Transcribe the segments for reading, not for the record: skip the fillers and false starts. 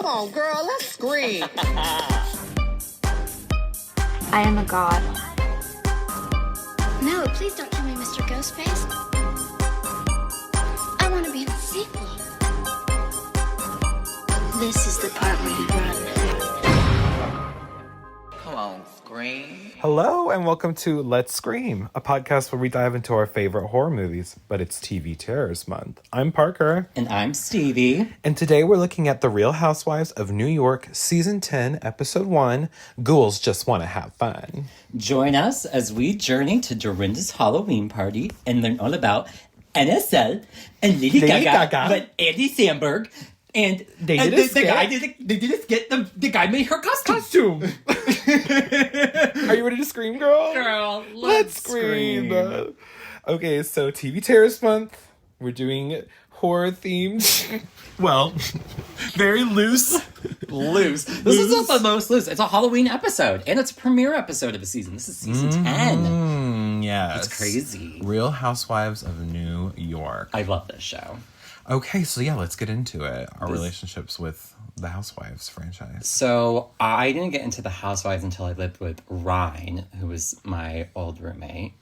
on, girl, let's scream. I am a god. No, please don't kill me, Mr. Ghostface. I want to be in the sequel. This is the part where you run. Come on, scream. Hello and welcome to Let's Scream, a podcast where we dive into our favorite horror movies, but it's TV Terrors Month. I'm Parker. And I'm Stevie. And today we're looking at The Real Housewives of New York, Season 10, Episode 1, Ghouls Just Want to Have Fun. Join us as we journey to Dorinda's Halloween party and learn all about NSL and Lady Gaga, but Andy Samberg. And the guy did a skit. The guy made her costume. Are you ready to scream, girl? Girl, let's scream. Okay, so TV Terrors Month. We're doing horror themed. Well, very loose. Loose. This is not the most loose. It's a Halloween episode, and it's a premiere episode of the season. This is season 10. Yes. It's crazy. Real Housewives of New York. I love this show. Okay, so yeah, let's get into it. Our relationships with the Housewives franchise. So I didn't get into the Housewives until I lived with Ryan, who was my old roommate.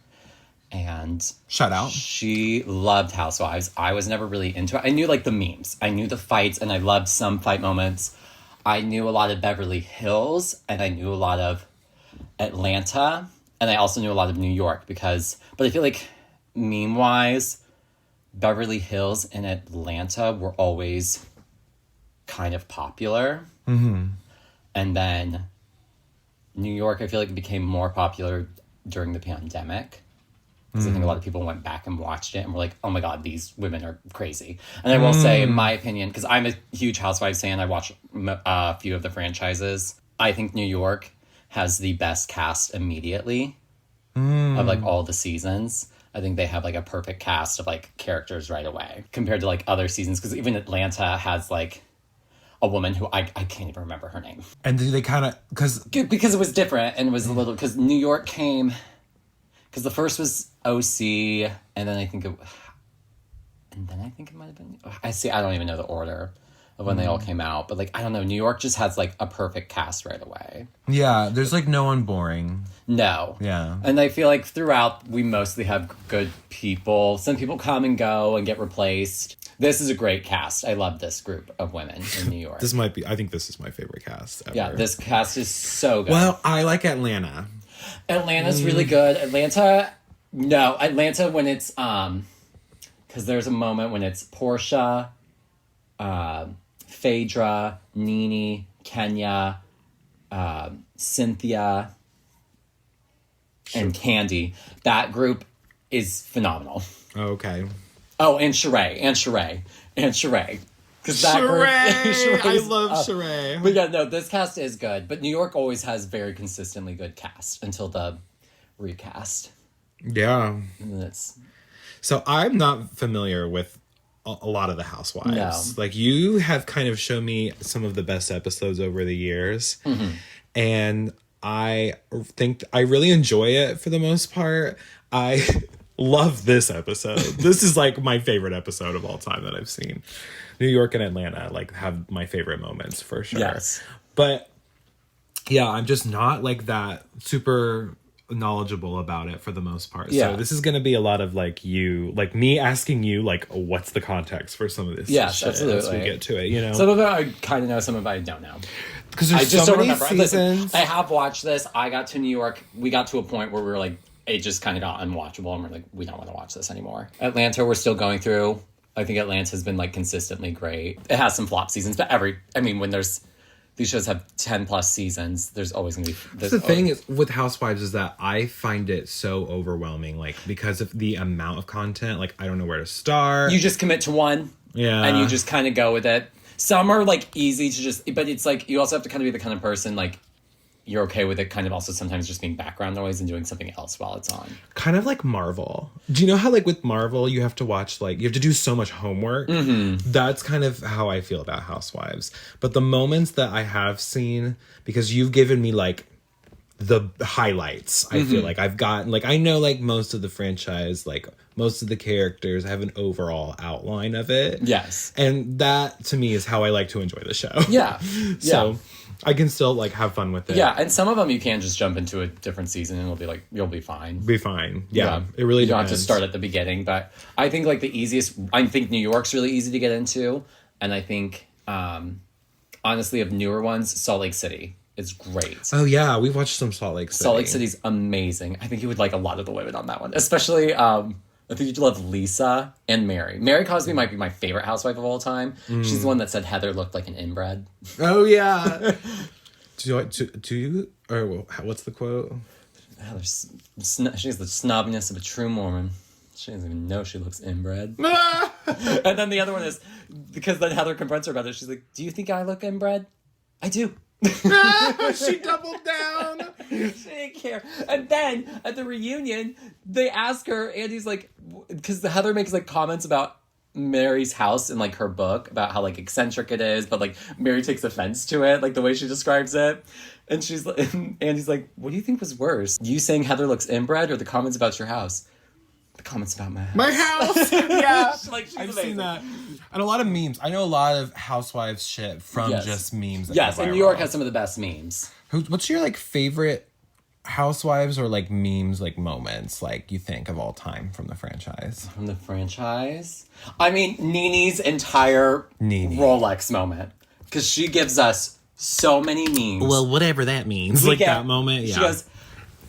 And shout out. She loved Housewives. I was never really into it. I knew like the memes. I knew the fights, and I loved some fight moments. I knew a lot of Beverly Hills, and I knew a lot of Atlanta, and I also knew a lot of New York but I feel like meme-wise, Beverly Hills and Atlanta were always kind of popular. Mm-hmm. And then New York, I feel like it became more popular during the pandemic. Because I think a lot of people went back and watched it and were like, oh my God, these women are crazy. And I will say, in my opinion, because I'm a huge Housewives fan, I watch a few of the franchises. I think New York has the best cast immediately of like all the seasons. I think they have like a perfect cast of like characters right away compared to like other seasons. Because even Atlanta has like a woman who I can't even remember her name. And they kind of because it was different and it was a little because New York came because the first was OC and then I think it might have been I don't even know the order of when they all came out, but like I don't know, New York just has like a perfect cast right away. Yeah, there's like no one boring. No. Yeah. And I feel like throughout we mostly have good people. Some people come and go and get replaced. This is a great cast. I love this group of women in New York. I think this is my favorite cast ever. Yeah, this cast is so good. Well, I like Atlanta. Atlanta's really good. Atlanta when it's because there's a moment when it's Portia, Phaedra, Nene, Kenya, Cynthia, and Candy. That group is phenomenal. Okay. Oh, and Sheree. Because that group, I love Sheree. But yeah, no, this cast is good. But New York always has very consistently good cast until the recast. Yeah. And then So I'm not familiar with a lot of the Housewives. No. Like you have kind of shown me some of the best episodes over the years. Mm-hmm. And I think I really enjoy it for the most part. I love this episode. This is like my favorite episode of all time that I've seen. New York and Atlanta like have my favorite moments for sure. Yes. But yeah, I'm just not like that super knowledgeable about it for the most part. Yeah. So this is going to be a lot of like me asking you like what's the context for some of this shit absolutely. as we get to it, you know. Some of it I kind of know, some of it I don't know. Because there's so many seasons. Listen, I have watched this. I got to New York. We got to a point where we were like, it just kind of got unwatchable and we're like, we don't want to watch this anymore. Atlanta, we're still going through. I think Atlanta has been like consistently great. It has some flop seasons, but when these shows have 10 plus seasons, there's always going to be... The thing is with Housewives is that I find it so overwhelming, like because of the amount of content, like I don't know where to start. You just commit to one. Yeah. And you just kind of go with it. Some are like easy to just... But it's like, you also have to kind of be the kind of person like... You're okay with it kind of also sometimes just being background noise and doing something else while it's on. Kind of like Marvel. Do you know how like with Marvel you have to watch you have to do so much homework? Mm-hmm. That's kind of how I feel about Housewives. But the moments that I have seen, because you've given me like the highlights. I feel like I've gotten, like, I know, like, most of the franchise, like, most of the characters. I have an overall outline of it. Yes. And that, to me, is how I like to enjoy the show. Yeah. So I can still, like, have fun with it. Yeah, and some of them you can just jump into a different season and it'll be like, you'll be fine. Be fine. Yeah. It really You don't depends. have to start at the beginning, but I think, like, I think New York's really easy to get into, and I think, honestly, of newer ones, Salt Lake City is great. Oh, yeah. We've watched some Salt Lake City. Salt Lake City's amazing. I think you would like a lot of the women on that one. Especially, I think you'd love Lisa and Mary. Mary Cosby might be my favorite housewife of all time. She's the one that said Heather looked like an inbred. Oh, yeah. do you? Or what's the quote? Heather, she has the snobbiness of a true Mormon. She doesn't even know she looks inbred. And then the other one is, because then Heather confronts her about it, she's like, do you think I look inbred? I do. She doubled down. She didn't care. And then at the reunion, they ask her, Andy's like, because Heather makes like comments about Mary's house in like her book about how like eccentric it is, but like Mary takes offense to it, like the way she describes it. And she's like, and Andy's like, what do you think was worse? You saying Heather looks inbred or the comments about your house? The comments about my house. My house. Yeah. Like, she's I've amazing. seen that. And a lot of memes. I know a lot of housewives shit from just memes. That Yes, go and viral. New York has some of the best memes. What's your like favorite housewives or like memes, like moments, like you think of all time from the franchise? From the franchise? I mean, Nene's entire Rolex moment. Because she gives us so many memes. Well, whatever that means. We Like get- that moment. Yeah. She goes,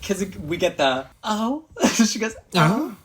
because we get the, she goes, Oh.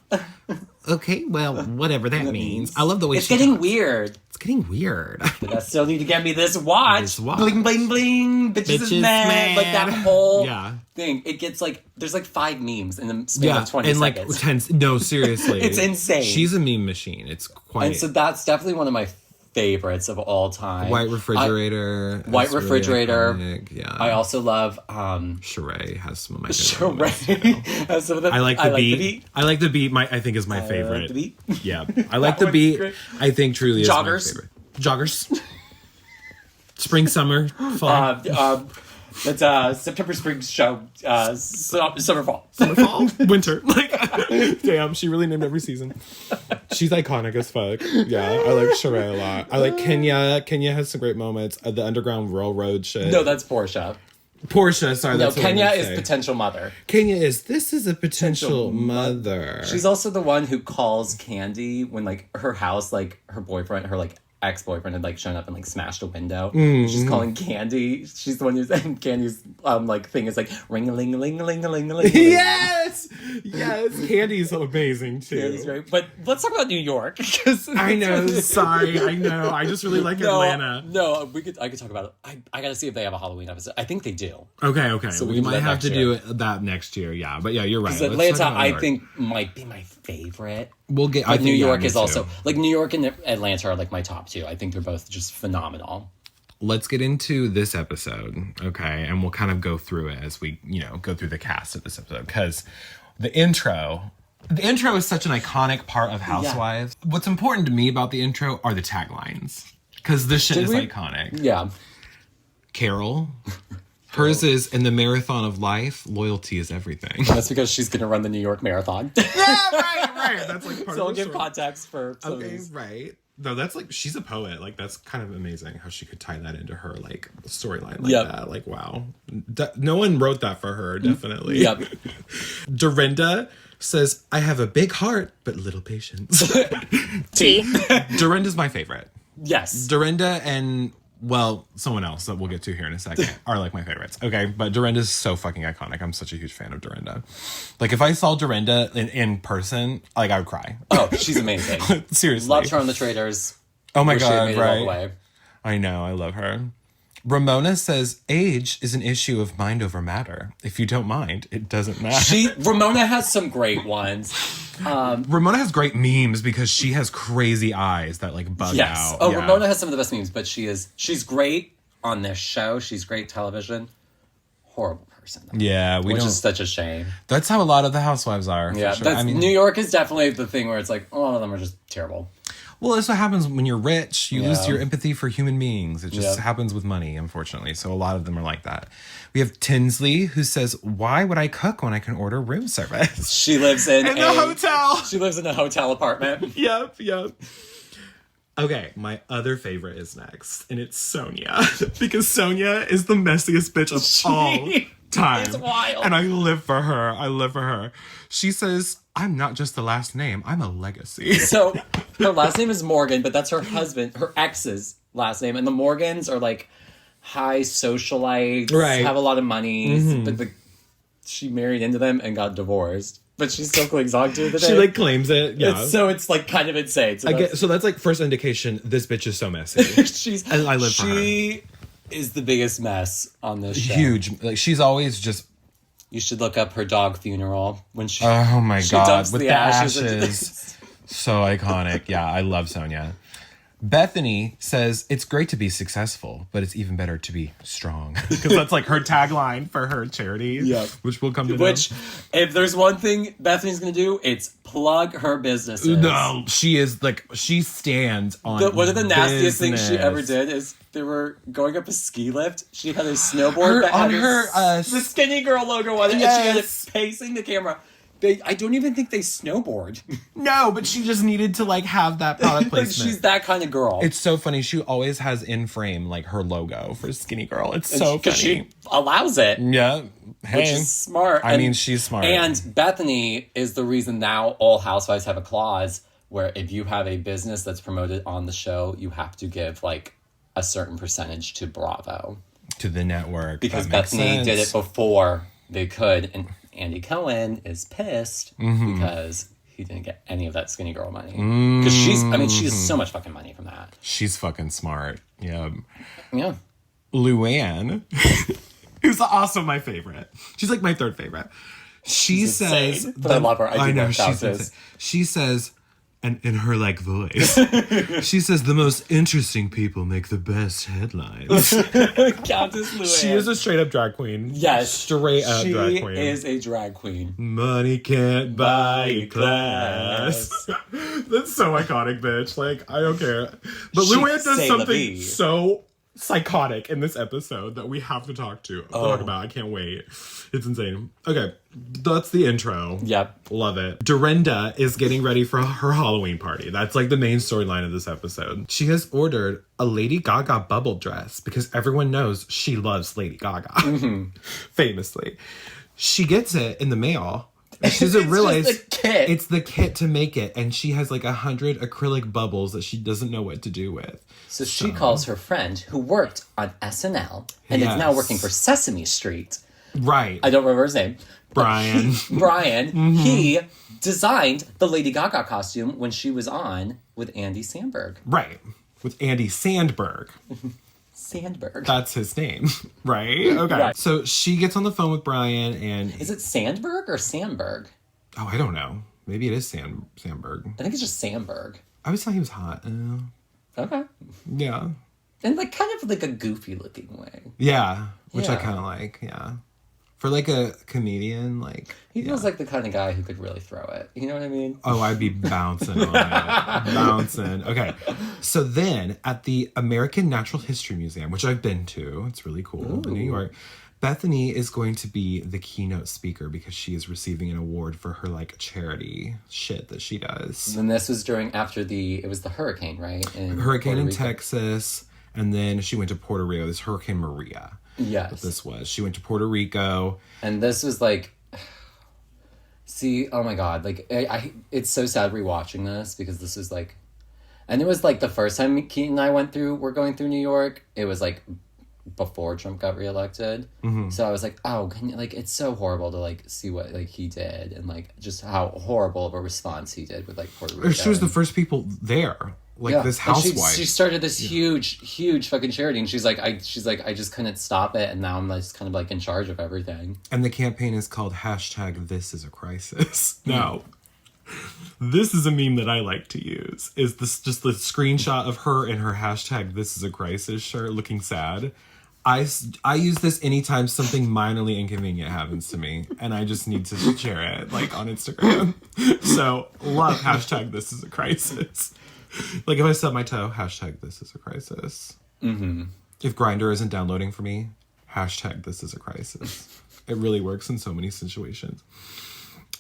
Okay, well, whatever that means. I love the way it's getting weird. It's getting weird. But I still need to get me this watch. This watch. Bling, bling, bling. Bitches is mad. Like that whole thing. It gets like, there's like 5 memes in the span of 20 and seconds. like 10. No, seriously, It's insane. She's a meme machine. It's quite. And so that's definitely one of my favorites of all time. White refrigerator. White That's really refrigerator. iconic, yeah. I also love Sheree has some of my favorite moments, Sheree. Has some of the, I like the beat. I like the beat. I think is my favorite. like the beat. Yeah, I like the one's beat. great. I think truly is Joggers. my favorite. Joggers. Spring, summer, fall, It's September, spring, show, summer, fall. fall, winter. Like, damn, she really named every season. She's iconic as fuck. Yeah, I like Sheree a lot. I like Kenya. Kenya has some great moments. The Underground Railroad shit. No, that's Portia. Portia, sorry. No, That's what I Kenya meant to is say. potential mother. Kenya is. This is a potential mother. She's also the one who calls Candy when like her house, like her boyfriend, her like ex-boyfriend had like shown up and like smashed a window. She's calling Candy. She's the one who's and Candy's like thing is like ring a ling a ling a ling a ling a ling. Yes, yes. Candy's amazing too. Candy's great. But let's talk about New York. I know. Sorry, I know. I just really like Atlanta. No, I could talk about it. I gotta see if they have a Halloween episode. I think they do. Okay. So we can do might that have next to year. do that next year. Yeah, but yeah, you're right. Because Let's Atlanta, talk about New I York. think, might be my favorite. We'll get. But I think New York me is too. also like New York and Atlanta are like my top 2. I think they're both just phenomenal. Let's get into this episode, okay? And we'll kind of go through it as we, go through the cast of this episode because the intro is such an iconic part of Housewives. Yeah. What's important to me about the intro are the taglines because this shit is iconic. Yeah. Carol. Hers is, in the marathon of life, loyalty is everything. That's because she's going to run the New York Marathon. Yeah, right. That's like part So I'll of the give story. context for some of Okay, these. right. No, that's like, she's a poet. Like, that's kind of amazing how she could tie that into her, like, storyline like that. Like, wow. No one wrote that for her, definitely. Yep. Dorinda says, I have a big heart, but little patience. T. Dorinda's my favorite. Yes. Dorinda and, well, someone else that we'll get to here in a second are like my favorites. Okay, but Dorinda's so fucking iconic. I'm such a huge fan of Dorinda. Like, if I saw Dorinda in person, like, I would cry. Oh, she's amazing. Seriously. Loved her on The Traitors. Oh my Wish she had God, made it all the right? way. I know, I love her. Ramona says, age is an issue of mind over matter. If you don't mind, it doesn't matter. Ramona has some great ones. Ramona has great memes because she has crazy eyes that like bug out. Oh, Yeah. Ramona has some of the best memes, but she's great on this show. She's great television. Horrible person, though. Yeah, Which is such a shame. That's how a lot of the housewives are. Yeah, for sure. New York is definitely the thing where it's like, a lot of them are just terrible. Well, that's what happens when you're rich. You lose Yeah. your empathy for human beings. It just happens with money, unfortunately. So a lot of them are like that. We have Tinsley, who says, why would I cook when I can order room service? She lives in In the hotel. She lives in a hotel apartment. Yep. Okay, my other favorite is next, and it's Sonia. Because Sonia is the messiest bitch of all time. is wild. And I live for her. She says, I'm not just the last name, I'm a legacy. So her last name is Morgan, but that's her husband, her ex's last name. And the Morgans are like high socialites, Right. have a lot of money, but she married into them and got divorced. But she still clings on to it today. She like claims it. Yeah. It's like kind of insane. So that's like first indication this bitch is so messy. I live for her. She is the biggest mess on this show. Huge. Like she's always just You should look up her dog funeral when she. oh my she god dumps with the ashes ashes. into this. So iconic. Yeah, I love Sonia. Bethany says it's great to be successful, but it's even better to be strong. Because that's like her tagline for her charity. Yeah. Which we'll come to Which, if there's one thing Bethany's gonna do, it's plug her businesses. No, she is like she stands on. One of the nastiest things she business. ever did is they were going up a ski lift. She had a snowboard that on had her the skinny girl logo on it, and she had it facing the camera. I don't even think they snowboard. No, but she just needed to like have that product Like, placement. she's that kind of girl. It's so funny. She always has in frame like her logo for Skinny Girl. It's so because funny. she allows it. Yeah. Hey. Which is smart. I mean, she's smart. And Bethany is the reason now all housewives have a clause where if you have a business that's promoted on the show, you have to give like a certain percentage to Bravo. To the network. Because That makes Bethany did it sense. before they could. And Andy Cohen is pissed Mm-hmm. because he didn't get any of that Skinny Girl money. Because she has so much fucking money from that. She's fucking smart. Yeah. Yeah. Luann, who's also my favorite. She's like my third favorite. She She's says, insane, but I love her. I do love Countess. insane. She says, and in her like voice, she says the most interesting people make the best headlines. Countess Luann. She is a straight up drag queen. Yes. Straight up drag queen. She is a drag queen. Money can't buy you class. That's so iconic, bitch. Like, I don't care. But She- Luann does say la something vie. so psychotic in this episode that we have to talk about. I can't wait. It's insane. Okay, that's the intro. Yep. Love it. Dorinda is getting ready for her Halloween party. That's like the main storyline of this episode. She has ordered a Lady Gaga bubble dress because everyone knows she loves Lady Gaga. Famously. She gets it in the mail. And she doesn't realize just the kit. it's the kit to make it. And she has like 100 acrylic bubbles that she doesn't know what to do with. So she calls her friend who worked on SNL and is now Yes. working for Sesame Street. Right. I don't remember his name. Brian. Brian. He designed the Lady Gaga costume when she was on with Andy Samberg. Right. With Andy Sandberg. Sandberg. That's his name. Right? Okay. Right. So she gets on the phone with Brian and... Is it Sandberg or Sandberg? Oh, I don't know. Maybe it is Sandberg. I think it's just Sandberg. I always thought he was hot. Okay. Yeah. And like kind of like a goofy looking way. Yeah. Which I Yeah. kind of like. Yeah. For like a comedian, like... He feels like the kind of guy who could really throw it. You know what I mean? Oh, I'd be bouncing on it. Bouncing. Okay. So then at the American Natural History Museum, which I've been to, it's really cool in New York, Bethany is going to be the keynote speaker because she is receiving an award for her like charity shit that she does. And this was it was the hurricane, right? Hurricane Puerto in Rico. Texas, and then she went to Puerto Rico. This Hurricane Maria. Yes. This was. She went to Puerto Rico. And this was like, see, oh my God, like it's so sad rewatching this because this is like, and it was like the first time Keaton and I were going through New York. It was like before Trump got reelected. So I was like, oh, it's so horrible to like see what like he did and like just how horrible of a response he did with like Puerto Rico. She was the first people there. Like this And housewife. She started this huge fucking charity, and she's like, I just couldn't stop it, and now I'm just kind of like in charge of everything. And the campaign is called #This is a crisis. No. This is a meme that I like to use. Is this just the screenshot of her in her #This is a crisis shirt looking sad. I use this anytime something minorly inconvenient happens to me, and I just need to share it like on Instagram. So love #This is a crisis. Like if I stub my toe, hashtag this is a crisis. Mm-hmm. If Grindr isn't downloading for me, hashtag this is a crisis. It really works in so many situations.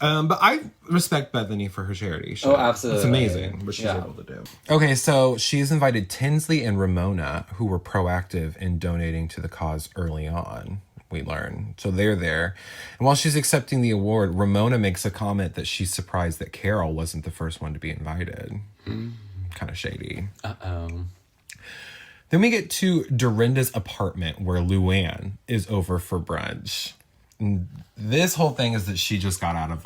But I respect Bethany for her charity show. Oh, absolutely. It's amazing what she's able to do. Okay, so she's invited Tinsley and Ramona, who were proactive in donating to the cause early on, we learn. So they're there. And while she's accepting the award, Ramona makes a comment that she's surprised that Carol wasn't the first one to be invited. Kind of shady. Uh-oh. Then we get to Dorinda's apartment where Luann is over for brunch. And this whole thing is that she just got out of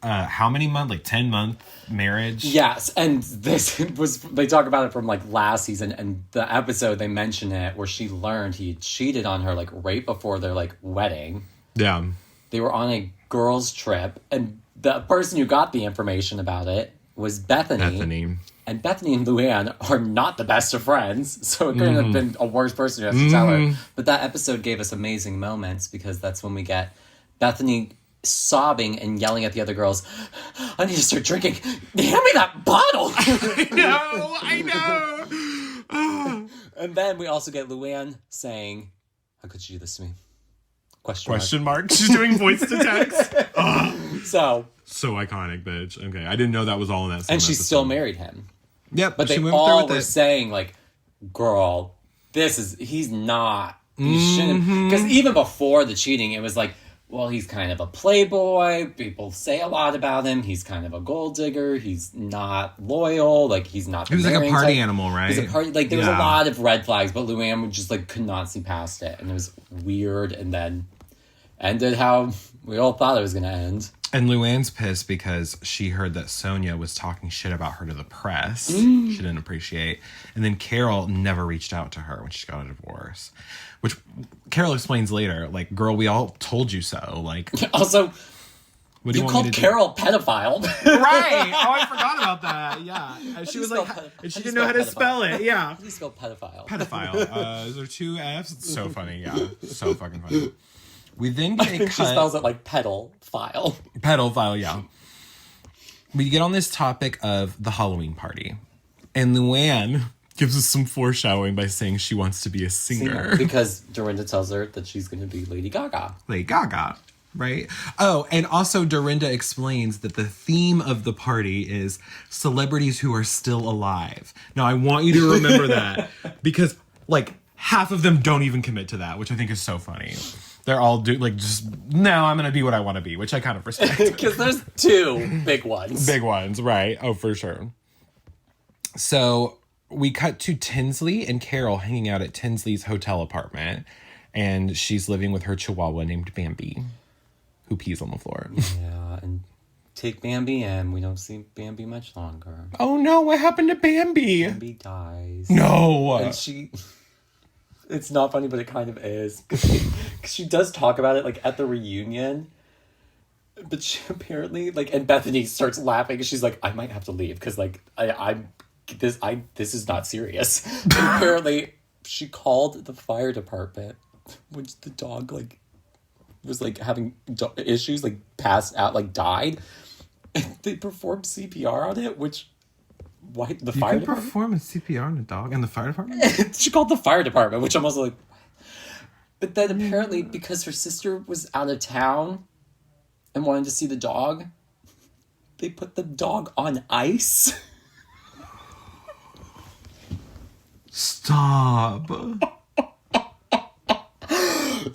how many months? 10-month marriage? Yes, and this was, they talk about it from last season, and the episode they mention it where she learned he cheated on her right before their wedding. Yeah. They were on a girls' trip, and the person who got the information about it was Bethany. And Bethany and Luann are not the best of friends, so it couldn't have been a worse person to have to tell her. But that episode gave us amazing moments because that's when we get Bethany sobbing and yelling at the other girls, I need to start drinking. Hand me that bottle! I know! And then we also get Luann saying, how could you do this to me? Question mark. She's doing voice to text. So iconic, bitch. Okay, I didn't know that was all in that same And she episode. still married him. Yep, But they all were saying, girl, he's not. He shouldn't. Because even before the cheating, it was well, he's kind of a playboy. People say a lot about him. He's kind of a gold digger. He's not loyal. He's not. He was a party animal, right? He's a party. There was a lot of red flags, but Luann would just could not see past it, and it was weird. And then ended how we all thought it was going to end. And Luann's pissed because she heard that Sonia was talking shit about her to the press. She didn't appreciate. And then Carol never reached out to her when she got a divorce. Which Carol explains later. Girl, we all told you so. Also, what do you want called me to Carol pedophile. Right. Oh, I forgot about that. Yeah. And she was she didn't know how to spell it. Yeah. How do you spell pedophile? Pedophile. Is there 2 F's? It's so funny. Yeah. So fucking funny. We then get a cut. She spells it pedal file. Pedal file, yeah. We get on this topic of the Halloween party. And Luann gives us some foreshadowing by saying she wants to be a singer. Because Dorinda tells her that she's going to be Lady Gaga. Lady Gaga, right? Oh, and also Dorinda explains that the theme of the party is celebrities who are still alive. Now, I want you to remember that because, half of them don't even commit to that, which I think is so funny. They're all no, I'm going to be what I want to be, which I kind of respect. Because there's 2 big ones. Big ones, right. Oh, for sure. So we cut to Tinsley and Carol hanging out at Tinsley's hotel apartment. And she's living with her chihuahua named Bambi, who pees on the floor. Yeah, and take Bambi and we don't see Bambi much longer. Oh no, what happened to Bambi? Bambi dies. No. And it's not funny, but it kind of is. Because she does talk about it, at the reunion. But she apparently, and Bethany starts laughing. And she's like, I might have to leave. Because, this is not serious. And apparently, she called the fire department. When the dog, was, having issues, passed out, died. And they performed CPR on it, which... Why the fire department? Perform a CPR on a dog in the fire department? She called the fire department, which I'm also But then apparently, because her sister was out of town and wanted to see the dog, they put the dog on ice. Stop.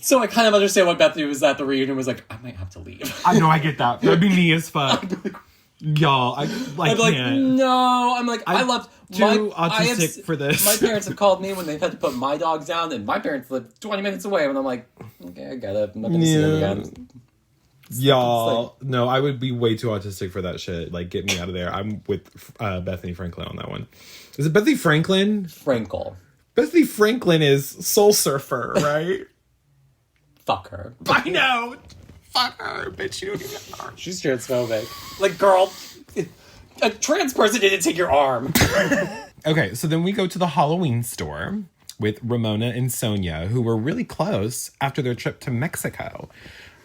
So I kind of understand why Bethany was at the reunion was I might have to leave. I know, I get that. That'd be me as fuck. Y'all, I'm no. I love too autistic for this. My parents have called me when they've had to put my dogs down, and my parents live 20 minutes away. And I'm okay, I got it. I'm not gonna see them again. Y'all, no, I would be way too autistic for that shit. Get me out of there. I'm with Bethany Franklin on that one. Is it Bethany Franklin? Frankel. Bethany Franklin is Soul Surfer, right? Fuck her. I know. Fuck her, bitch. You don't even know her. She's transphobic. Girl, a trans person didn't take your arm. Okay, so then we go to the Halloween store with Ramona and Sonia, who were really close after their trip to Mexico.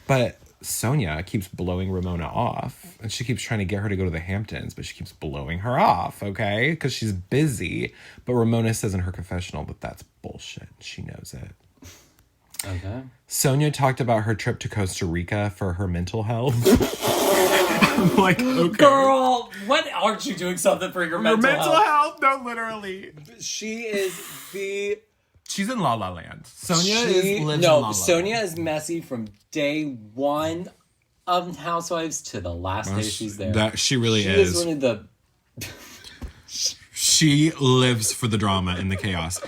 But Sonia keeps blowing Ramona off. And she keeps trying to get her to go to the Hamptons, but she keeps blowing her off, okay? Because she's busy. But Ramona says in her confessional that that's bullshit. She knows it. Okay. Sonia talked about her trip to Costa Rica for her mental health. I'm like, okay. Girl, what aren't you doing something for your mental health? No, literally. She is the... She's in La La Land. Sonia lives in La La Land. Sonia is messy from day one of Housewives to the last day she's there. That she really She is. is one of the... She lives for the drama and the chaos.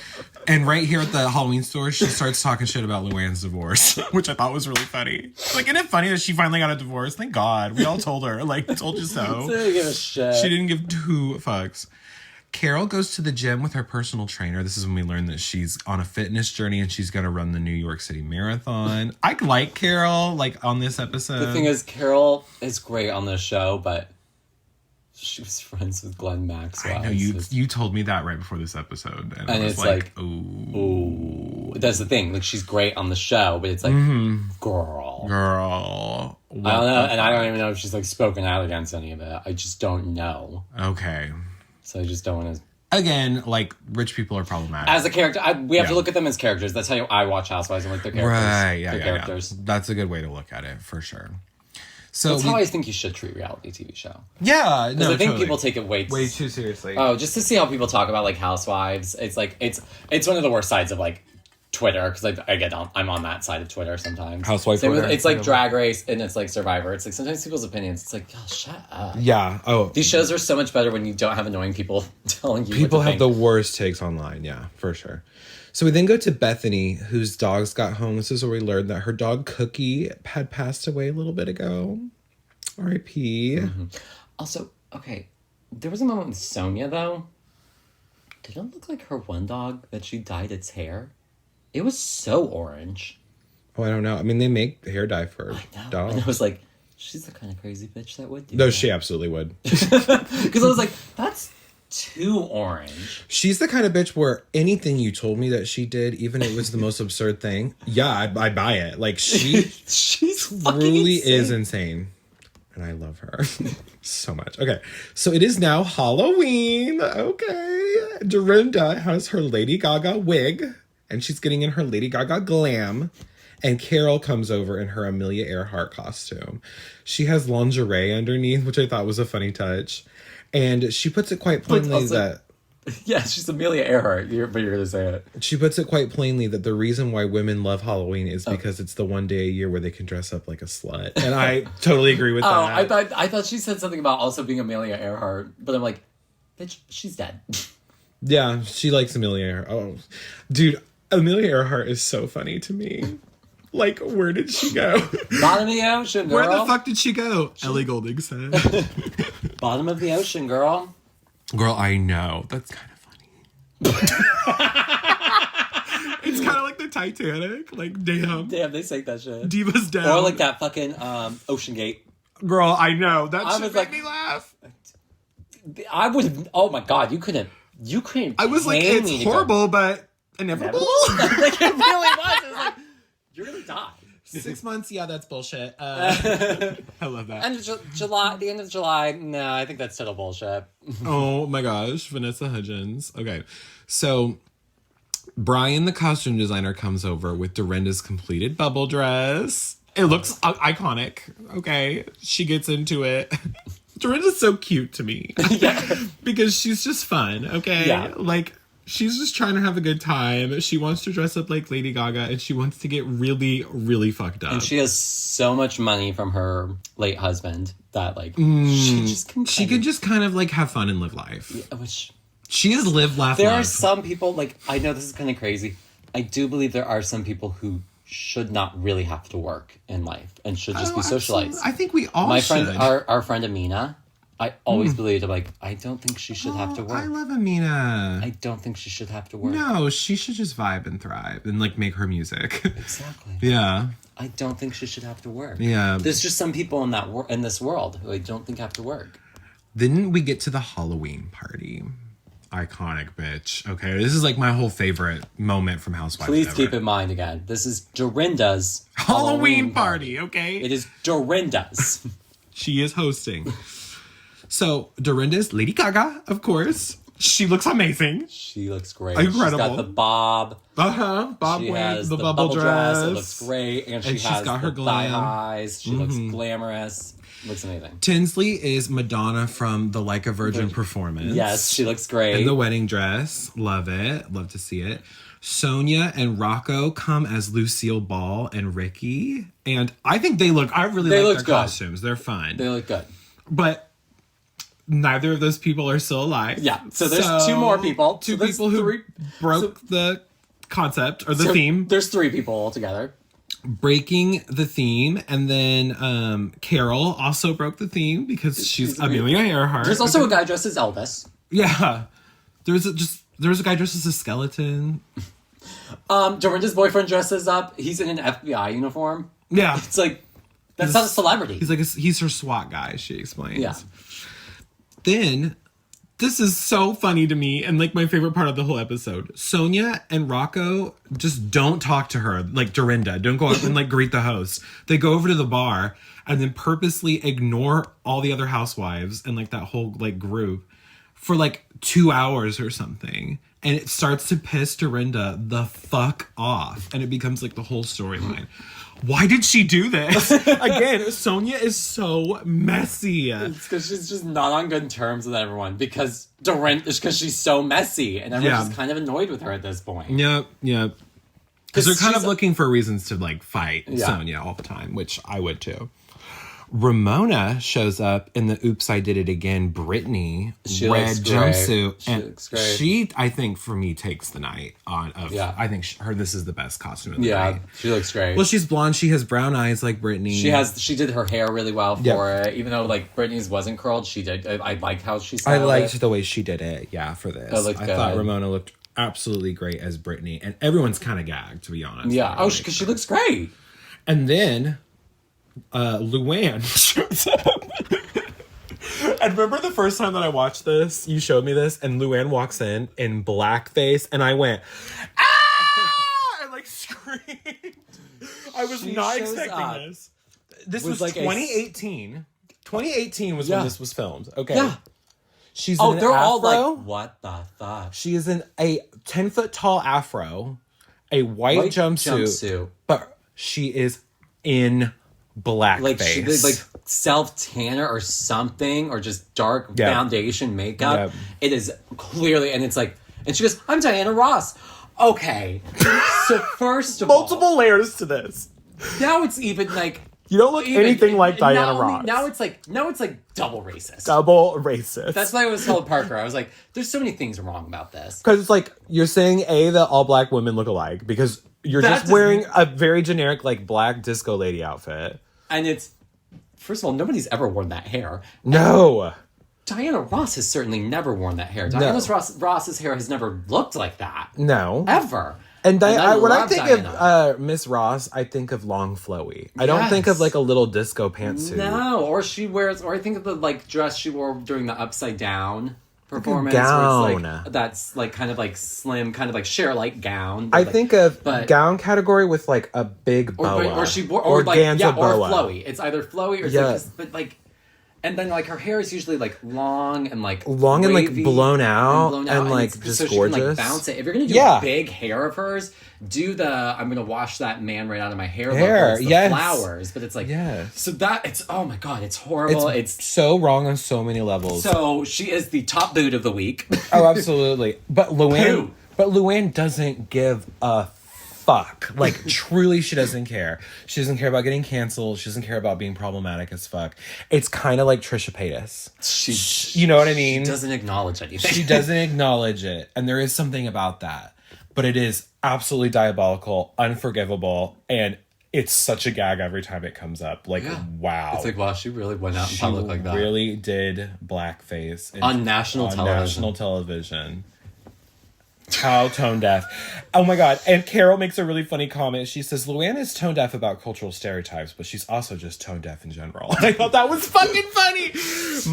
And right here at the Halloween store, she starts talking shit about Luann's divorce, which I thought was really funny. Like, isn't it funny that she finally got a divorce? Thank God. We all told her. Like, told you so. She didn't give a shit. She didn't give 2 fucks. Carol goes to the gym with her personal trainer. This is when we learn that she's on a fitness journey and she's going to run the New York City Marathon. I like Carol, like, on this episode. The thing is, Carol is great on the show, but she was friends with Glenn Maxwell. I know, you told me that right before this episode. And I was it's like, ooh. That's the thing. Like, she's great on the show, but it's like, girl. Girl. I don't know, and I don't even know if she's, like, spoken out against any of it. I just don't know. Okay. So I just don't want to... Again, like, rich people are problematic. As a character, we have to look at them as characters. That's how I watch Housewives. I like their characters. Right, yeah, their characters. Yeah. That's a good way to look at it, for sure. So that's how I think you should treat reality TV show. Yeah, because I think people take it way too seriously. Oh, just to see how people talk about like Housewives, it's like it's one of the worst sides of like Twitter because like I'm on that side of Twitter sometimes. Housewife Twitter. It's like Drag Race and it's like Survivor. It's like sometimes people's opinions. It's like, oh, shut up. Yeah. Oh, these shows are so much better when you don't have annoying people telling you. People what to have think. the worst takes online. Yeah, for sure. So we then go to Bethany, whose dogs got home. This is where we learned that her dog Cookie had passed away a little bit ago. R.I.P. Mm-hmm. Also, okay, there was a moment with Sonia, though. Did it look like her one dog that she dyed its hair? It was so orange. Oh, I don't know. I mean, they make hair dye for dogs. And I was like, she's the kind of crazy bitch that would do No, that. she absolutely would. Because I was like, that's too orange. She's the kind of bitch where anything you told me that she did, even if it was the most absurd thing, yeah, I buy it. Like, she's truly is insane. And I love her so much. Okay, so it is now Halloween. Okay. Dorinda has her Lady Gaga wig, and she's getting in her Lady Gaga glam. And Carol comes over in her Amelia Earhart costume. She has lingerie underneath, which I thought was a funny touch. And she puts it quite plainly that... Yeah, she's Amelia Earhart, but you're going to say it. She puts it quite plainly that the reason why women love Halloween is because it's the one day a year where they can dress up like a slut. And I totally agree with that. I thought she said something about also being Amelia Earhart, but I'm like, bitch, she's dead. Yeah, she likes Amelia Earhart. Oh, dude, Amelia Earhart is so funny to me. Like, where did she go? Bottom of the ocean, girl. Where the fuck did she go? Ellie Goulding said. Bottom of the ocean, girl. Girl, I know. That's kind of funny. It's kind of like the Titanic. Like, damn. Damn, they say that shit. Divas down. Or like that fucking Ocean Gate. Girl, I know. That shit made me laugh. I would. Oh my god, you couldn't. I was like, it's horrible, but inevitable. Like, it really was. It was like, you're gonna die. 6 months, yeah, that's bullshit. I love that. And July, the end of July, no, I think that's total bullshit. Oh my gosh, Vanessa Hudgens. Okay, so Brian, the costume designer, comes over with Dorinda's completed bubble dress. It looks iconic. Okay, she gets into it. Dorinda's so cute to me. Yeah. Because she's just fun, okay? Yeah. Like, she's just trying to have a good time. She wants to dress up like Lady Gaga, and she wants to get really, really fucked up. And she has so much money from her late husband that, like, she could just kind of, like, have fun and live life. Yeah, which... She has lived, laugh, There love. are some people, like, I know this is kind of crazy. I do believe there are some people who should not really have to work in life and should just be socialized. I think we all should. Our friend Amina, I always believed, like, I don't think she should have to work. I love Amina. I don't think she should have to work. No, she should just vibe and thrive and, like, make her music. Exactly. Yeah. I don't think she should have to work. Yeah. There's just some people in this world who I don't think have to work. Then we get to the Halloween party. iconic, bitch. Okay, this is like my whole favorite moment from Housewives. Please ever. keep in mind again, this is Dorinda's Halloween party. Okay, It is Dorinda's. she is hosting. So Dorinda's Lady Gaga, of course. She looks amazing. She looks great. Incredible. She's got the bob. Bob She wig, has the bubble dress. It looks great. And she's has got her the thigh glam. highs. She looks glamorous. Looks amazing. Tinsley is Madonna from the Like a Virgin performance. Yes, she looks great. In the wedding dress. Love it. Love to see it. Sonia and Rocco come as Lucille Ball and Ricky. And I think I really like look their good. costumes. They're fun. They look good. But neither of those people are still alive. Yeah. So there's two more people. Two So there's people who broke the concept or the theme. There's 3 people altogether. Breaking the theme, and then Carol also broke the theme because she's Amelia Earhart. There's also a guy dressed as Elvis. Yeah, there's a guy dressed as a skeleton. Dorinda's boyfriend dresses up. He's in an FBI uniform. Yeah, It's like, that's not a celebrity. he's her SWAT guy. She explains. Yeah. Then, this is so funny to me, and like my favorite part of the whole episode. Sonia and Rocco just don't talk to her, like Dorinda. Don't go up and like greet the host. They go over to the bar and then purposely ignore all the other housewives and like that whole like group for like 2 hours or something. And it starts to piss Dorinda the fuck off. And it becomes like the whole storyline. Why did she do this? Again, Sonia is so messy. It's because she's just not on good terms with everyone. Because because she's so messy. And everyone's just kind of annoyed with her at this point. Yep. Because they're kind of she's- looking for reasons to like fight Sonia all the time, which I would too. Ramona shows up in the Oops, I Did It Again Britney She red looks great. jumpsuit. She and looks great. she, I think, for me, takes the night on. I think this is the best costume of the night. She looks great. Well, she's blonde. She has brown eyes like Britney. She did her hair really well for it. Even though like Britney's wasn't curled, she did. I like how she I styled liked it. the way she did it. Yeah, for this. It looked I thought good. Ramona looked absolutely great as Britney. And everyone's kind of gagged, to be honest. Yeah. Oh, because she looks great. And then Luann shows up. And remember the first time that I watched this, you showed me this, and Luann walks in blackface, and I went, ah! I like screamed. I was not shows expecting up this. This with, was like, 2018. 2018 was when this was filmed. Okay. Yeah. She's Oh, in an they're all afro. like, what the fuck? She is in a 10-foot tall afro, a white jumpsuit, but she is in blackface. Like she did like self tanner or something, or just dark foundation makeup. Yep. It is clearly, and it's like, and she goes, "I'm Diana Ross." Okay, so first of multiple layers to this. all, now it's even like you don't look anything like Diana Ross. Now it's like double racist. Double racist. That's why I was told Parker. I was like, "There's so many things wrong about this." Because it's like you're saying that all black women look alike because you're That just wearing a very generic like black disco lady outfit. And it's, first of all, nobody's ever worn that hair. No. Diana Ross has certainly never worn that hair. Diana Ross's hair has never looked like that. No. Ever. And when I love think Diana. of Miss Ross, I think of long flowy. I don't think of like a little disco pantsuit. No, or I think of the like dress she wore during the Upside Down performance. gown. Where it's like, that's like kind of like slim, kind of like Cher-like gown. I like, think of gown category with like a big boa. or she wore, or like, organza yeah, or boa. flowy. It's either flowy or it's like, but like, and then like her hair is usually like long and like long and like blown out and like it's, just so gorgeous. She can, like, bounce it. If you're gonna do a big hair of hers, do the I'm gonna wash that man right out of my hair. Look, where it's the flowers, but it's like so that it's oh my god, it's horrible. It's so wrong on so many levels. So she is the top boot of the week. Oh, absolutely. But Luann doesn't give a fuck. Like, truly, she doesn't care. She doesn't care about getting canceled. She doesn't care about being problematic as fuck. It's kind of like Trisha Paytas. You know what I mean? She doesn't acknowledge anything. She doesn't acknowledge it. And there is something about that. But it is absolutely diabolical, unforgivable, and it's such a gag every time it comes up. Like, wow. It's like, wow, she really went out in public like that. She really did blackface. On national television. National television. How tone deaf. Oh my God. And Carol makes a really funny comment. She says, Luann is tone deaf about cultural stereotypes, but she's also just tone deaf in general. I thought that was fucking funny.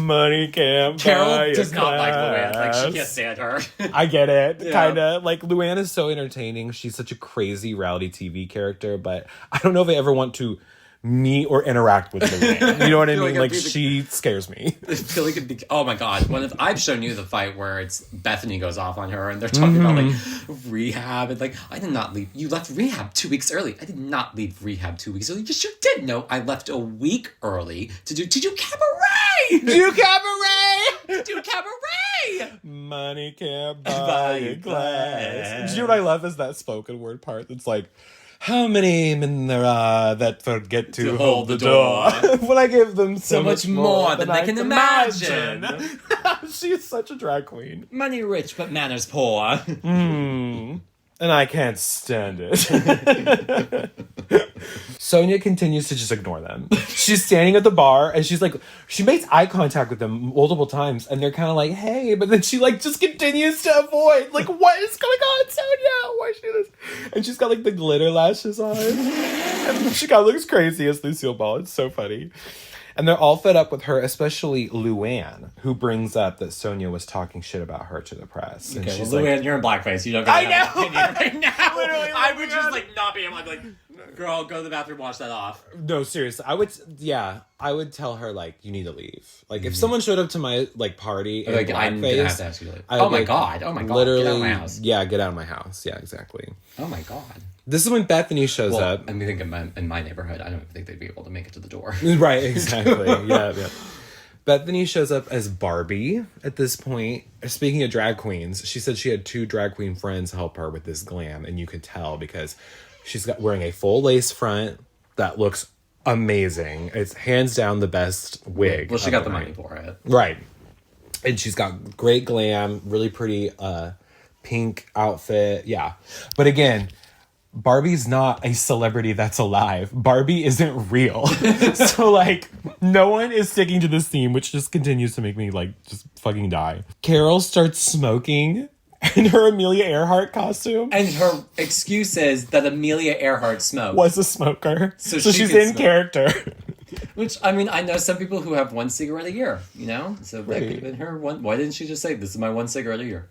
Money can't buy Carol does a not like Luann. Like, class. she can't stand her. I get it. Yeah. Kind of. Like, Luann is so entertaining. She's such a crazy reality TV character, but I don't know if I ever want to meet or interact with Luann. You know what I feel mean? like Like, she scares me. I feel like it'd be, oh my God. I've shown you the fight where it's Bethany goes off on her and they're talking about like rehab and like, I did not leave. You left rehab 2 weeks early. I did not leave rehab 2 weeks early. Yes, you did. No, I left a week early to do cabaret. Do cabaret! Do cabaret. Money can't buy a glass. Do you know what I love is that spoken word part that's like, how many men there are that forget to hold the door when I give them so much more than they can imagine. She's such a drag queen. Money rich, but manners poor. And I can't stand it. Sonia continues to just ignore them. She's standing at the bar and she's like, she makes eye contact with them multiple times and they're kind of like, hey, but then she like just continues to avoid. Like, what is going on, Sonia? Why is she do this? And she's got like the glitter lashes on. And she kind of looks crazy as Lucille Ball. It's so funny. And they're all fed up with her, especially Luann, who brings up that Sonia was talking shit about her to the press. And Okay, she's well, like, Luann, you're in blackface. You don't I have an know! opinion right now. Literally, I oh would my just God. like not be able to be like, girl, go to the bathroom, wash that off. No, seriously. I would tell her, like, you need to leave. Like, if someone showed up to my, like, party in Like, I'm gonna have to blackface, ask you to leave. I Oh would, my like, God. Oh my God. literally, Get out of my house. Yeah, get out of my house. Yeah, exactly. Oh my God. This is when Bethany shows Well, up. I mean, think in my neighborhood, I don't think they'd be able to make it to the door. Right, exactly. yeah. Bethany shows up as Barbie at this point. Speaking of drag queens, she said she had 2 drag queen friends help her with this glam, and you could tell because she's wearing a full lace front that looks amazing. It's hands down the best wig. Well, she got the money for it. Right. And she's got great glam, really pretty pink outfit. Yeah. But again, Barbie's not a celebrity that's alive. Barbie isn't real. So, like, no one is sticking to this theme, which just continues to make me, like, just fucking die. Carol starts smoking in her Amelia Earhart costume. And her excuse is that Amelia Earhart smoked. Was a smoker. So she she's could in smoke. character. Which, I mean, I know some people who have 1 cigarette a year, you know? So that could have been her one. Why didn't she just say, this is my 1 cigarette a year?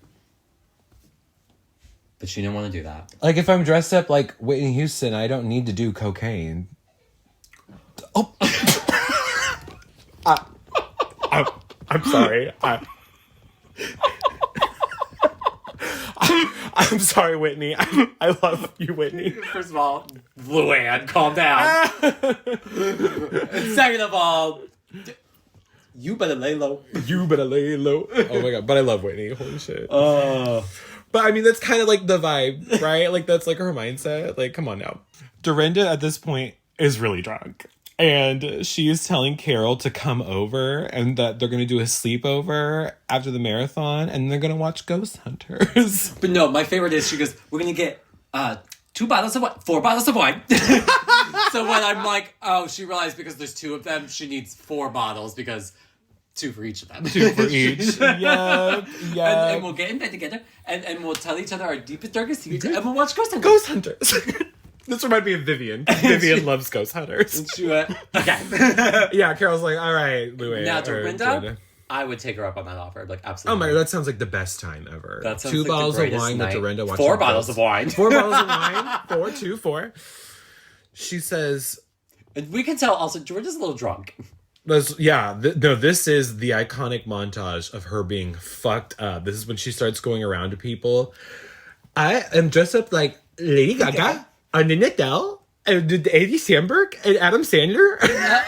But she didn't want to do that. Like, if I'm dressed up like Whitney Houston, I don't need to do cocaine. Oh. I'm sorry. I'm sorry, Whitney. I love you, Whitney. First of all, Luann, calm down. And second of all, you better lay low. You better lay low. Oh my God. But I love Whitney. Holy shit. But I mean, that's kind of like the vibe, right? Like, that's like her mindset. Like, come on now. Dorinda at this point is really drunk. And she is telling Carol to come over and that they're going to do a sleepover after the marathon and they're going to watch Ghost Hunters. But no, my favorite is she goes, we're going to get 4 bottles of wine. So when I'm like, oh, she realized because there's 2 of them, she needs 4 bottles because 2 for each of them. 2 for each. Yeah. And we'll get in bed together and we'll tell each other our deepest, darkest secrets and we'll watch Ghost Hunters. Ghost Hunters. This reminded me of Vivian. Vivian loves Ghost Hunters. And she went, okay. Yeah, Carol's like, all right, Louis. Now, Dorinda, I would take her up on that offer. I'd be like, absolutely. Oh my God, that sounds like the best time ever. That sounds 2 like the bottles of greatest wine night. with Dorinda watching 4 bottles of wine. 4 bottles of wine. 4. She says... And we can tell also, Dorinda's a little drunk. This is the iconic montage of her being fucked up. This is when she starts going around to people. I am dressed up like Lady Gaga, Anina Dell, and Andy Samberg, and Adam Sandler.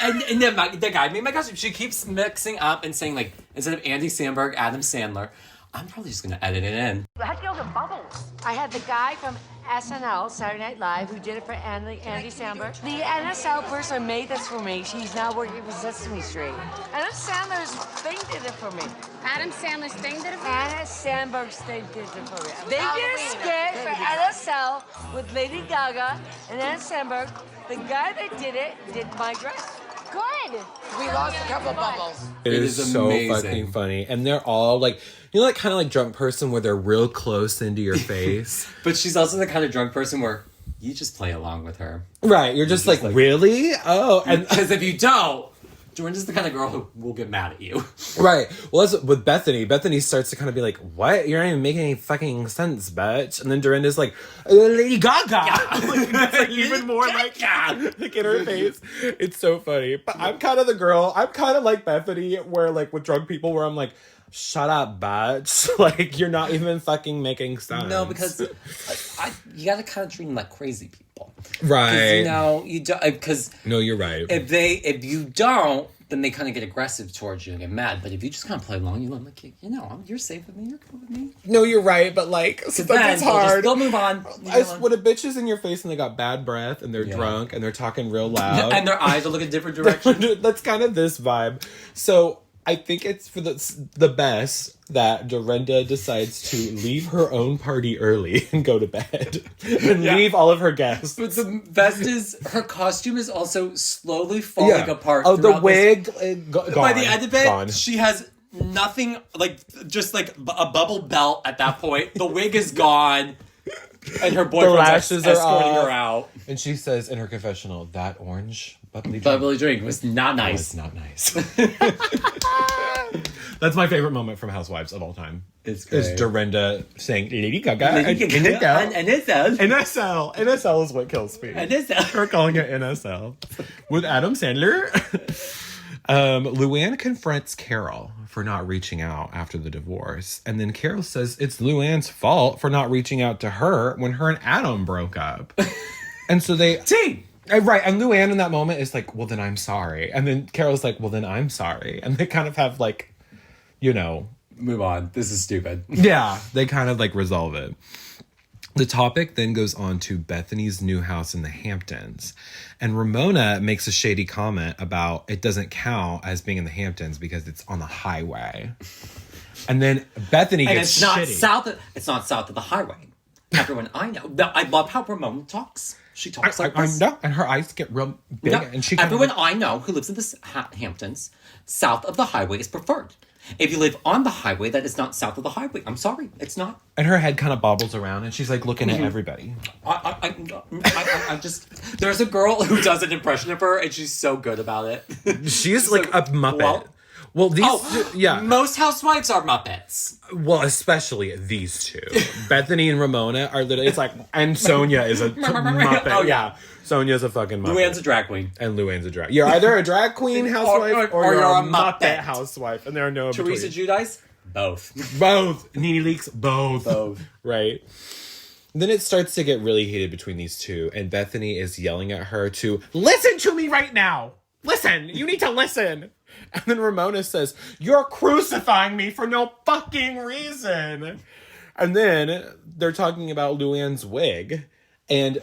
And the guy made my costume. She keeps mixing up and saying, like, instead of Andy Samberg, Adam Sandler. I'm probably just going to edit it in. How'd you know the bubbles? I had the guy from SNL, Saturday Night Live, who did it for Andy Samberg. The NSL person made this for me. She's now working for Sesame Street. Anna Sandler's thing did it for me. Adam Sandler's thing did it for Anna Sandberg's thing did it for me. They did a skit for NSL with Lady Gaga and Anna Sandberg. The guy that did it did my dress. Good. We lost a couple bubbles. It is is so amazing. fucking funny. And they're all like, You know, like kind of like drunk person where they're real close into your face. But she's also the kind of drunk person where you just play along with her. Right. You're just like, really? Oh. And because if you don't, Dorinda's the kind of girl who will get mad at you. Right. Well, that's with Bethany. Bethany starts to kind of be like, what? You're not even making any fucking sense, bitch. And then Dorinda's like, Lady Gaga. It's like even more like in her face. It's so funny. But I'm kind of the girl. I'm kind of like Bethany, where like with drunk people, where I'm like, shut up, bitch. Like, you're not even fucking making sense. No, because you gotta kind of treat them like crazy people. Right. You know, you don't, because... No, you're right. If you don't, then they kind of get aggressive towards you and get mad. But if you just kind of play along, you're like, you know, you're safe with me, you're cool with me. No, you're right, but like, sometimes it's hard. They'll move on. When a bitch is in your face and they got bad breath and they're drunk and they're talking real loud. And their eyes are looking different directions. That's kind of this vibe. So I think it's for the best that Dorinda decides to leave her own party early and go to bed and leave all of her guests. But the best is her costume is also slowly falling apart. Oh, the wig gone. By the end of it, gone. she has nothing, like just like a bubble belt at that point. The wig is gone. And her boyfriend's escorting her out. And she says in her confessional, that orange bubbly drink was not nice. Was not nice. That's my favorite moment from Housewives of all time. It's great. Is Dorinda saying Lady Gaga NSL. NSL is what kills me. NSL. We're calling it NSL. With Adam Sandler. Luann confronts Carol for not reaching out after the divorce. And then Carol says it's Luann's fault for not reaching out to her when her and Adam broke up. And so they... Right, and Luann in that moment is like, well, then I'm sorry. And then Carol's like, well, then I'm sorry. And they kind of have like, you know... Move on. This is stupid. Yeah, they kind of like resolve it. The topic then goes on to Bethany's new house in the Hamptons. And Ramona makes a shady comment about it doesn't count as being in the Hamptons because it's on the highway. And then Bethany gets shitty. It's not south of the highway. Everyone I know. I love how Ramona talks. She talks like this. I know, and her eyes get real big. And she everyone I know who lives in the Hamptons, south of the highway is preferred. If you live on the highway, that is not south of the highway. I'm sorry, it's not. And her head kind of bobbles around, and she's like looking at everybody. I just... There's a girl who does an impression of her, and she's so good about it. She's like a Muppet. Well, these most housewives are Muppets. Well, especially these two. Bethany and Ramona are literally... It's like... And Sonia is a Muppet. Oh, yeah. Sonia's a fucking Muppet. Luann's a drag queen. And Luann's a drag... You're either a drag queen housewife or you're a Muppet housewife. And there are no Teresa Giudice? Both. Both. Nene Leakes? Both. Both. Right? Then it starts to get really heated between these two. And Bethany is yelling at her to... Listen to me right now! Listen! You need to listen! And then Ramona says, you're crucifying me for no fucking reason. And then they're talking about Luann's wig. And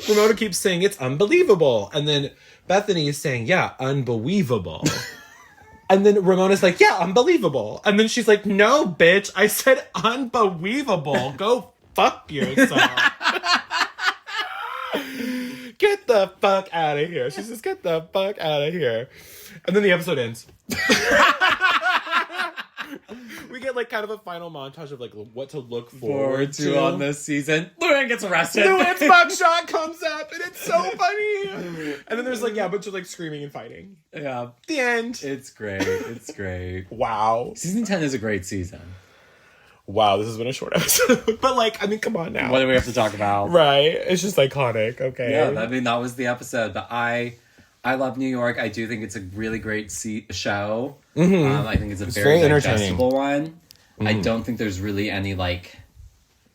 Ramona keeps saying, it's unbelievable. And then Bethany is saying, yeah, unbelievable. And then Ramona's like, yeah, unbelievable. And then she's like, no, bitch, I said unbelievable. Go fuck yourself. Get the fuck out of here. She says, get the fuck out of here. And then the episode ends. We get like kind of a final montage of like what to look forward to on this season. Luann gets arrested. Luann's mugshot comes up and it's so funny. And then there's like, a bunch of like screaming and fighting. Yeah. The end. It's great. It's great. Wow. Season 10 is a great season. Wow, this has been a short episode. But like, I mean, come on now. What do we have to talk about? Right. It's just iconic. Okay. Yeah, I mean, that was the episode. But I love New York. I do think it's a really great show. Mm-hmm. I think it's a very digestible one. Mm-hmm. I don't think there's really any like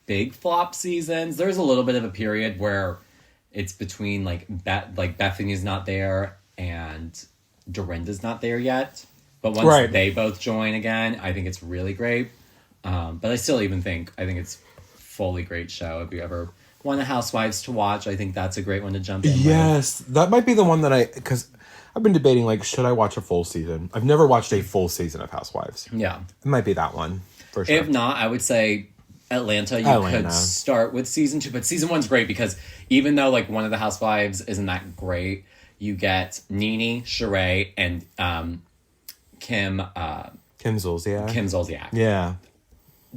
big flop seasons. There's a little bit of a period where it's between like Bethany's not there and Dorinda's not there yet. But once they both join again, I think it's really great. But I still even think it's a fully great show. If you ever want a Housewives to watch, I think that's a great one to jump in. Yes, that might be the one that because I've been debating like, should I watch a full season? I've never watched a full season of Housewives. Yeah, it might be that one for sure. If not, I would say Atlanta. Could start with season 2, but season 1's great because even though like one of the Housewives isn't that great, you get Nene, Sheree, and Kim Zolciak. Yeah.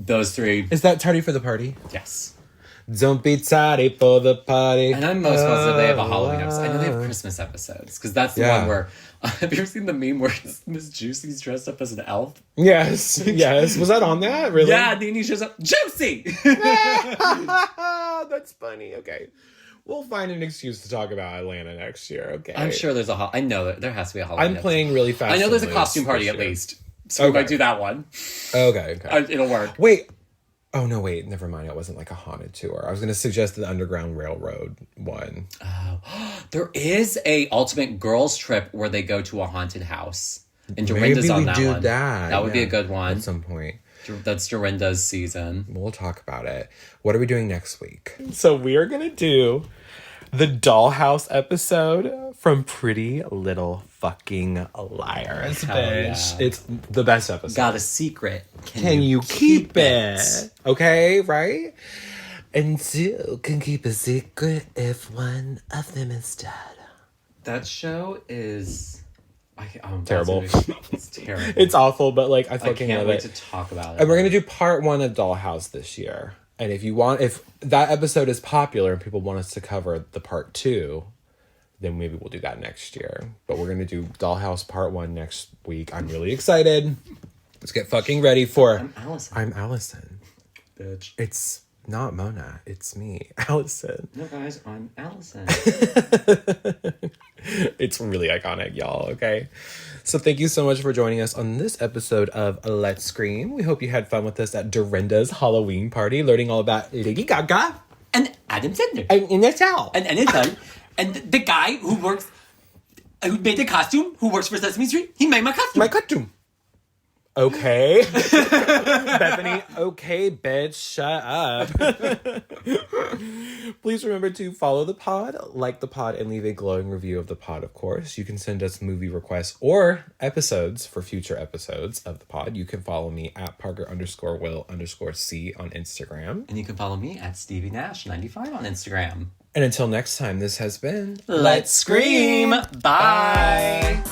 Those three. Is that Tardy for the Party? Yes. Don't be tardy for the party. And I'm most positive they have a Halloween episode. I know they have Christmas episodes. Because that's the one where... have you ever seen the meme where Miss Juicy's dressed up as an elf? Yes. Yes. Was that on that? Really? Yeah, and then he shows up, Juicy! That's funny. Okay. We'll find an excuse to talk about Atlanta next year, okay? I'm sure there's I know that there has to be a Halloween I'm playing really fast. I know there's a and costume loose party this at year. least. So we might do that one. Okay. It'll work. Wait. Oh, no, wait. Never mind. It wasn't like a haunted tour. I was going to suggest the Underground Railroad one. There is a ultimate girls trip where they go to a haunted house. And Dorinda's on that one. Maybe we do that. That would be a good one. At some point. That's Dorinda's season. We'll talk about it. What are we doing next week? So we are going to do the Dollhouse episode from Pretty Little Fucking Liars, Hell bitch. yeah. It's the best episode. Got a secret. Can you keep it? Okay, right? And two can keep a secret if one of them is dead. That show is... Terrible. It's terrible. It's awful, but like I fucking can't love wait it. to talk about it. And we're gonna do part 1 of Dollhouse this year. And if that episode is popular and people want us to cover the part 2, then maybe we'll do that next year. But we're gonna do Dollhouse part 1 next week. I'm really excited. Let's get fucking ready for. I'm Allison. Bitch. It's not Mona. It's me, Allison. No, guys, I'm Allison. It's really iconic, y'all, okay? So thank you so much for joining us on this episode of Let's Scream. We hope you had fun with us at Dorinda's Halloween party, learning all about Lady Gaga. And Adam Sandler. And in the towel. And Anytime. And the guy who made the costume, who works for Sesame Street, he made my costume. My costume. Okay. Bethany, okay, bitch, shut up. Please remember to follow the pod, like the pod, and leave a glowing review of the pod, of course. You can send us movie requests or episodes for future episodes of the pod. You can follow me at Parker_Will_C on Instagram. And you can follow me at Stevie Nash 95 on Instagram. And until next time, this has been Let's Scream. Bye.